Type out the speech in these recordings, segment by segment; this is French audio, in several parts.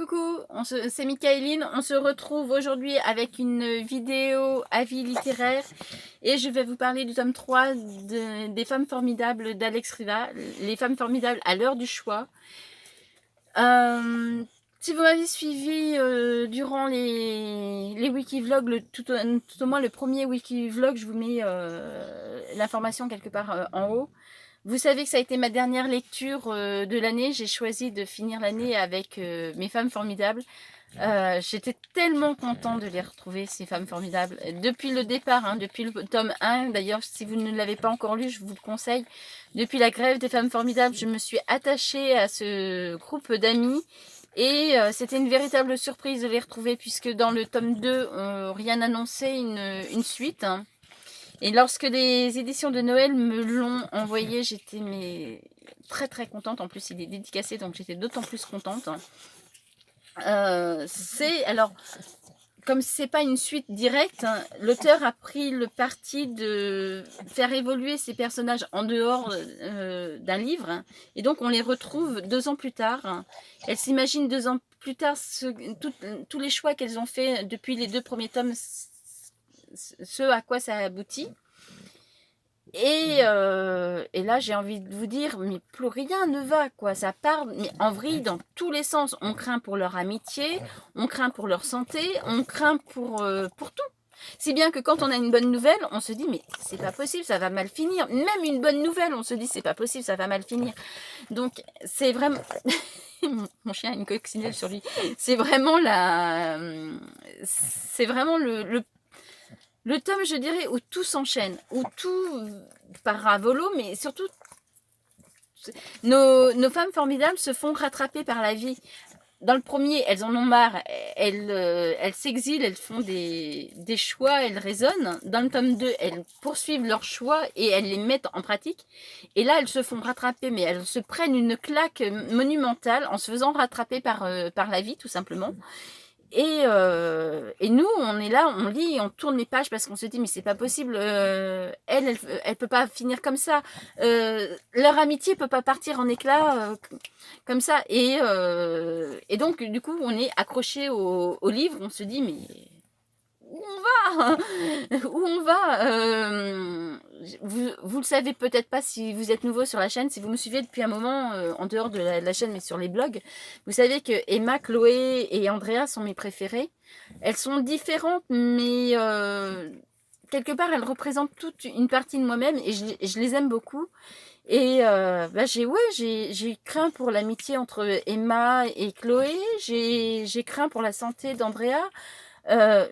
Coucou, c'est Michaeline, on se retrouve aujourd'hui avec une vidéo avis littéraire et je vais vous parler du tome 3 des femmes formidables d'Alex Riva, les femmes formidables à l'heure du choix. Si vous m'avez suivi durant les wikivlogs, tout au moins le premier wikivlog, je vous mets l'information quelque part en haut. Vous savez que ça a été ma dernière lecture de l'année. J'ai choisi de finir l'année avec mes femmes formidables. J'étais tellement contente de les retrouver, ces femmes formidables. Depuis le départ, hein, depuis le tome 1, d'ailleurs, si vous ne l'avez pas encore lu, je vous le conseille. Depuis la grève des femmes formidables, je me suis attachée à ce groupe d'amis. Et c'était une véritable surprise de les retrouver, puisque dans le tome 2, rien n'annonçait une suite. Hein. Et lorsque les éditions de Noël me l'ont envoyé, j'étais très très contente. En plus, il est dédicacé, donc j'étais d'autant plus contente. Alors, comme c'est pas une suite directe, hein, l'auteur a pris le parti de faire évoluer ses personnages en dehors d'un livre. Hein, et donc, on les retrouve 2 ans plus tard. Hein. Elle s'imagine 2 ans plus tard tous les choix qu'elles ont fait depuis les 2 premiers tomes, ce à quoi ça aboutit. Et là, j'ai envie de vous dire, mais plus rien ne va, quoi. Ça part mais en vrille dans tous les sens. On craint pour leur amitié, on craint pour leur santé, on craint pour tout. Si bien que quand on a une bonne nouvelle, on se dit, mais c'est pas possible, ça va mal finir. Même une bonne nouvelle, on se dit, c'est pas possible, ça va mal finir. Donc, c'est vraiment... Mon chien a une coccinelle sur lui. C'est vraiment le tome, je dirais, où tout s'enchaîne, où tout part à volo, mais surtout, nos femmes formidables se font rattraper par la vie. Dans le premier, elles en ont marre, elles s'exilent, elles font des choix, elles raisonnent. Dans le tome 2, elles poursuivent leurs choix et elles les mettent en pratique. Et là, elles se font rattraper, mais elles se prennent une claque monumentale en se faisant rattraper par la vie, tout simplement. Et nous, on est là, on lit, on tourne les pages parce qu'on se dit mais c'est pas possible. Elle peut pas finir comme ça. Leur amitié peut pas partir en éclats comme ça. Et donc du coup, on est accroché au livre. On se dit mais où on va où on va vous le savez peut-être pas si vous êtes nouveau sur la chaîne, si vous me suivez depuis un moment en dehors de la chaîne mais sur les blogs, vous savez que Emma, Chloé et Andrea sont mes préférées. Elles sont différentes mais quelque part elles représentent toute une partie de moi-même et je les aime beaucoup. Et j'ai craint pour l'amitié entre Emma et Chloé, j'ai craint pour la santé d'Andrea.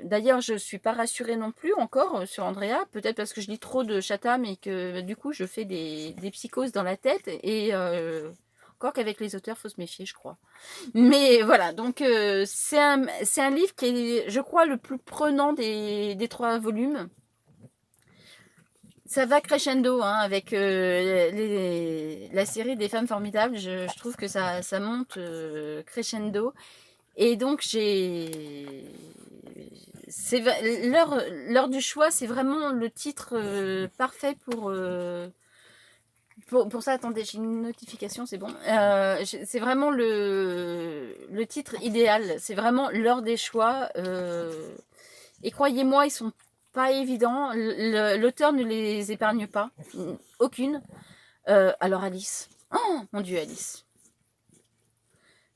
D'ailleurs, je suis pas rassurée non plus encore sur Andrea, peut-être parce que je lis trop de Chatham et que du coup je fais des psychoses dans la tête et encore qu'avec les auteurs, faut se méfier, je crois. Mais voilà, donc c'est un livre qui est, je crois, le plus prenant des 3 volumes. Ça va crescendo hein, avec la série des femmes formidables. Je trouve que ça monte crescendo. Et donc l'heure du choix, c'est vraiment le titre parfait pour ça. Attendez, j'ai une notification, c'est bon. C'est vraiment le titre idéal. C'est vraiment l'heure des choix. Et croyez-moi, ils sont pas évidents. L'auteur ne les épargne pas, aucune. Alors Alice, oh mon Dieu Alice.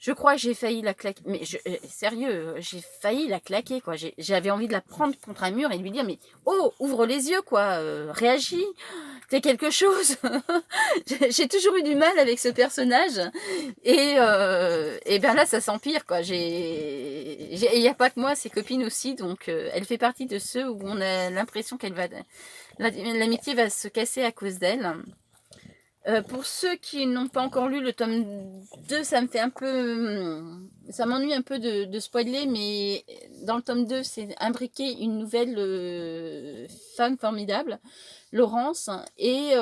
Je crois que j'ai failli la claquer. Mais sérieux, j'ai failli la claquer, quoi. J'avais envie de la prendre contre un mur et de lui dire, mais oh, ouvre les yeux, quoi. Réagis. Fais quelque chose. J'ai toujours eu du mal avec ce personnage. Et ben là, ça s'empire, quoi. Il n'y a pas que moi, ses copines aussi. Donc, elle fait partie de ceux où on a l'impression l'amitié va se casser à cause d'elle. Pour ceux qui n'ont pas encore lu le tome 2, ça m'ennuie un peu de spoiler, mais dans le tome 2, c'est imbriqué une nouvelle femme formidable, Laurence, et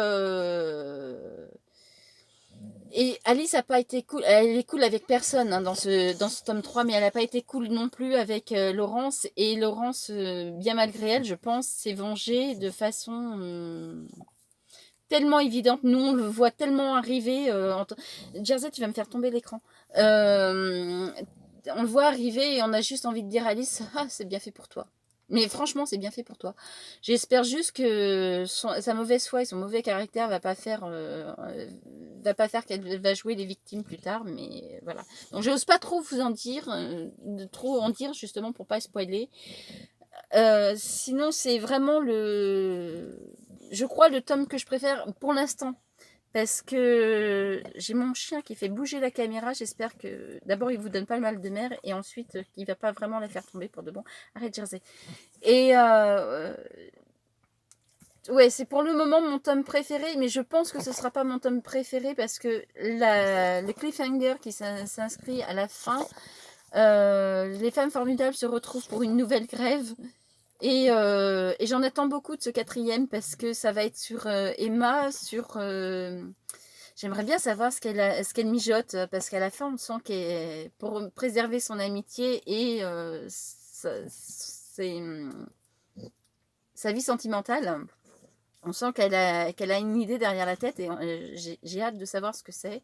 Alice a pas été cool, elle est cool avec personne hein, dans ce tome 3, mais elle n'a pas été cool non plus avec Laurence, et Laurence, bien malgré elle, je pense, s'est vengée de façon... tellement évidente, nous on le voit tellement arriver. Jersey, tu vas me faire tomber l'écran. on le voit arriver et on a juste envie de dire à Alice, ah, c'est bien fait pour toi. Mais franchement, c'est bien fait pour toi. J'espère juste que sa mauvaise foi et son mauvais caractère va pas faire qu'elle va jouer les victimes plus tard. Mais voilà. Donc, j'ose pas trop vous en dire, justement pour pas spoiler. Sinon, c'est vraiment je crois, le tome que je préfère pour l'instant. Parce que j'ai mon chien qui fait bouger la caméra. J'espère que d'abord il vous donne pas le mal de mer et ensuite qu'il va pas vraiment la faire tomber pour de bon. Arrête Jersey. Et ouais, c'est pour le moment mon tome préféré, mais je pense que ce sera pas mon tome préféré parce que le cliffhanger qui s'inscrit à la fin, les femmes formidables se retrouvent pour une nouvelle grève. Et j'en attends beaucoup de ce 4e parce que ça va être sur Emma, j'aimerais bien savoir ce qu'elle mijote, parce qu'à la fin, on sent pour préserver son amitié et sa vie sentimentale, on sent qu'elle a une idée derrière la tête et j'ai hâte de savoir ce que c'est.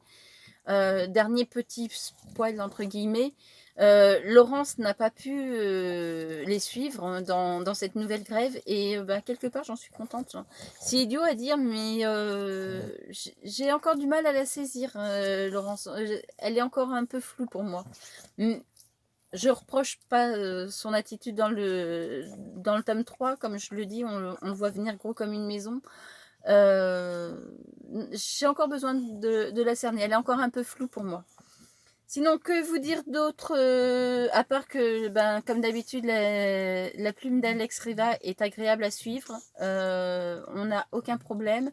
Dernier petit spoil entre guillemets, Laurence n'a pas pu les suivre dans cette nouvelle grève et quelque part j'en suis contente. C'est idiot à dire mais j'ai encore du mal à la saisir, Laurence. Elle est encore un peu floue pour moi. Je reproche pas son attitude dans le tome 3, comme je le dis, on le voit venir gros comme une maison. J'ai encore besoin de la cerner, elle est encore un peu floue pour moi. Sinon, que vous dire d'autre, à part que, comme d'habitude, la plume d'Alex Riva est agréable à suivre. On n'a aucun problème.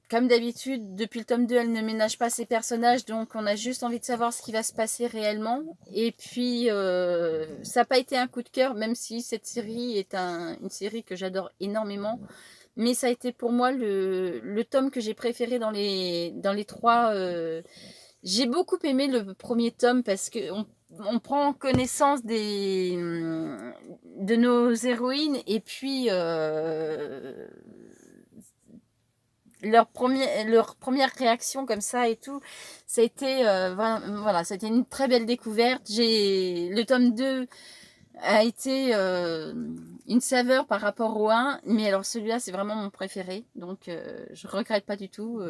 Comme d'habitude, depuis le tome 2, elle ne ménage pas ses personnages, donc on a juste envie de savoir ce qui va se passer réellement. Et puis, ça n'a pas été un coup de cœur, même si cette série est une série que j'adore énormément. Mais ça a été pour moi le tome que j'ai préféré dans les 3. J'ai beaucoup aimé le premier tome parce qu'on prend connaissance de nos héroïnes et puis leur première réaction comme ça et tout, ça a été, voilà, c'était une très belle découverte. Le tome 2 a été une saveur par rapport au 1, mais alors celui-là c'est vraiment mon préféré, donc je regrette pas du tout.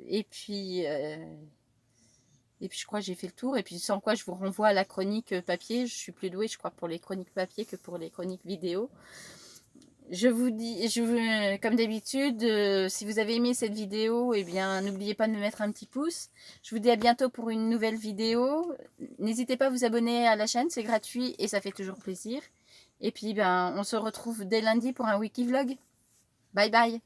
Et puis je crois que j'ai fait le tour, et puis sans quoi je vous renvoie à la chronique papier. Je suis plus douée je crois pour les chroniques papier que pour les chroniques vidéo. Je vous dis, comme d'habitude, si vous avez aimé cette vidéo, eh bien, n'oubliez pas de me mettre un petit pouce. Je vous dis à bientôt pour une nouvelle vidéo. N'hésitez pas à vous abonner à la chaîne, c'est gratuit et ça fait toujours plaisir. Et puis, on se retrouve dès lundi pour un wiki vlog. Bye bye.